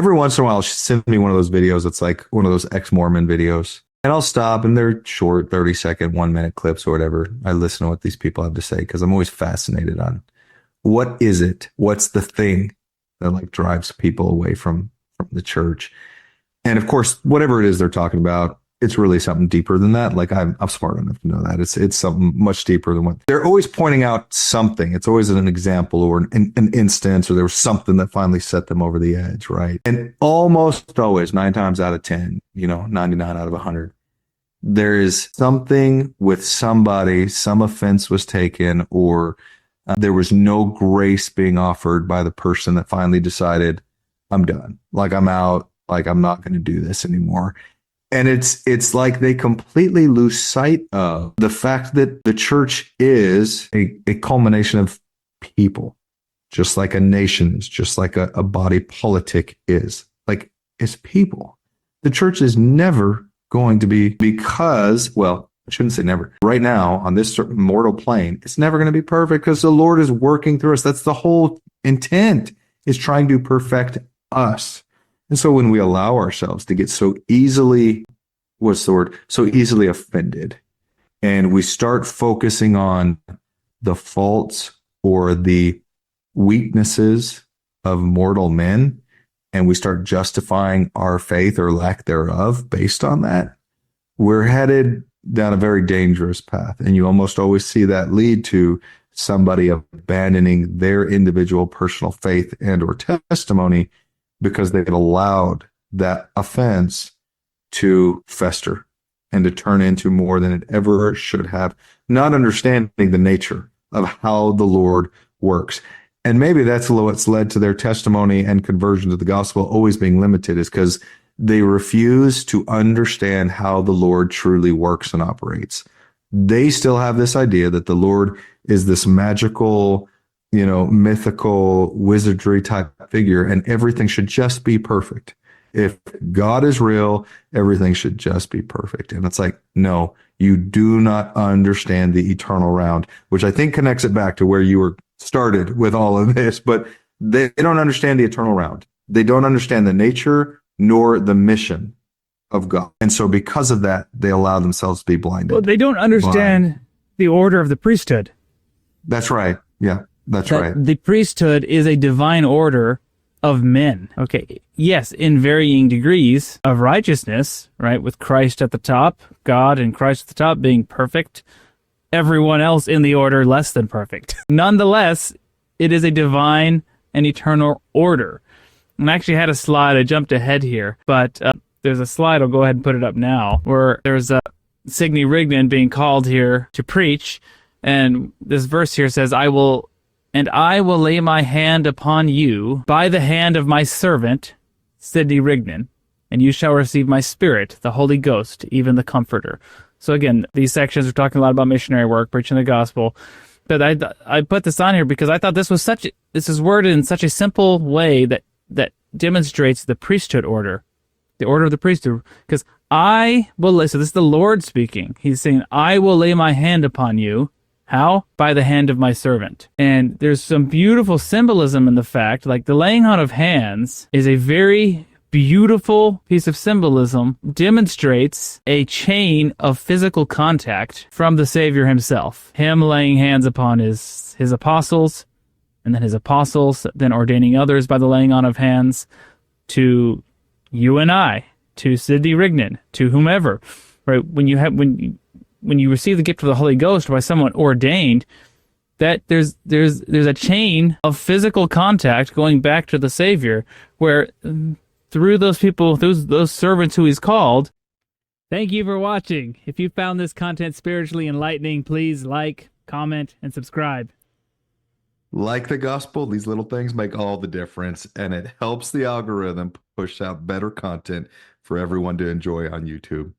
every once in a while she'll send me one of those videos. It's like one of those ex-Mormon videos. And I'll stop, and they're short, 30-second, 1-minute clips or whatever. I listen to what these people have to say because I'm always fascinated on what is it? What's the thing that like drives people away from the church? And of course, whatever it is they're talking about, it's really something deeper than that. Like I'm smart enough to know that it's something much deeper than what they're always pointing out. Something. It's always an example or an instance, or there was something that finally set them over the edge, right? And almost always, 9 times out of 10, 99 out of 100, there is something with somebody, some offense was taken, or there was no grace being offered by the person that finally decided, I'm done. Like I'm out. Like I'm not going to do this anymore. And it's like they completely lose sight of the fact that the church is a culmination of people, just like a nation is, just like a body politic is. Like it's people. The church is never going to be, because, well, I shouldn't say never. Right now, on this mortal plane, it's never going to be perfect because the Lord is working through us. That's the whole intent, is trying to perfect us. And so when we allow ourselves to get so easily, so easily offended, and we start focusing on the faults or the weaknesses of mortal men, and we start justifying our faith or lack thereof based on that, we're headed down a very dangerous path. And you almost always see that lead to somebody abandoning their individual personal faith and or testimony because they've allowed that offense to fester and to turn into more than it ever should have, not understanding the nature of how the Lord works. And maybe that's what's led to their testimony and conversion to the gospel always being limited, is because they refuse to understand how the Lord truly works and operates. They still have this idea that the Lord is this magical, mythical wizardry type figure, and everything should just be perfect. If God is real, everything should just be perfect. And it's like, no, you do not understand the eternal round, which I think connects it back to where you were started with all of this, but they don't understand the eternal round. They don't understand the nature nor the mission of God. And so because of that, they allow themselves to be blinded. Well, they don't understand the order of the priesthood. That's right. Yeah, that's right. The priesthood is a divine order of men. Okay. Yes, in varying degrees of righteousness, right? With Christ at the top, God and Christ at the top being perfect, everyone else in the order less than perfect. Nonetheless, it is a divine and eternal order. And I actually had a slide, I jumped ahead here, but there's a slide, I'll go ahead and put it up now, where there's Sidney Rigdon being called here to preach, and this verse here says, I will lay my hand upon you by the hand of my servant, Sidney Rigdon, and you shall receive my spirit, the Holy Ghost, even the Comforter. So again, these sections are talking a lot about missionary work, preaching the gospel. But I put this on here because I thought this is worded in such a simple way that demonstrates the priesthood order, the order of the priesthood. Because so this is the Lord speaking. He's saying, I will lay my hand upon you. How? By the hand of my servant. And there's some beautiful symbolism in the fact, like the laying on of hands is a very beautiful piece of symbolism, demonstrates a chain of physical contact from the Savior himself. Him laying hands upon his apostles, and then his apostles then ordaining others by the laying on of hands, to you and I, to Sidney Rigdon, to whomever. Right? When you receive the gift of the Holy Ghost by someone ordained, that there's a chain of physical contact going back to the Savior, where through those people, those servants who he's called. Thank you for watching. If you found this content spiritually enlightening, please like, comment, and subscribe. Like the gospel, these little things make all the difference, and it helps the algorithm push out better content for everyone to enjoy on YouTube.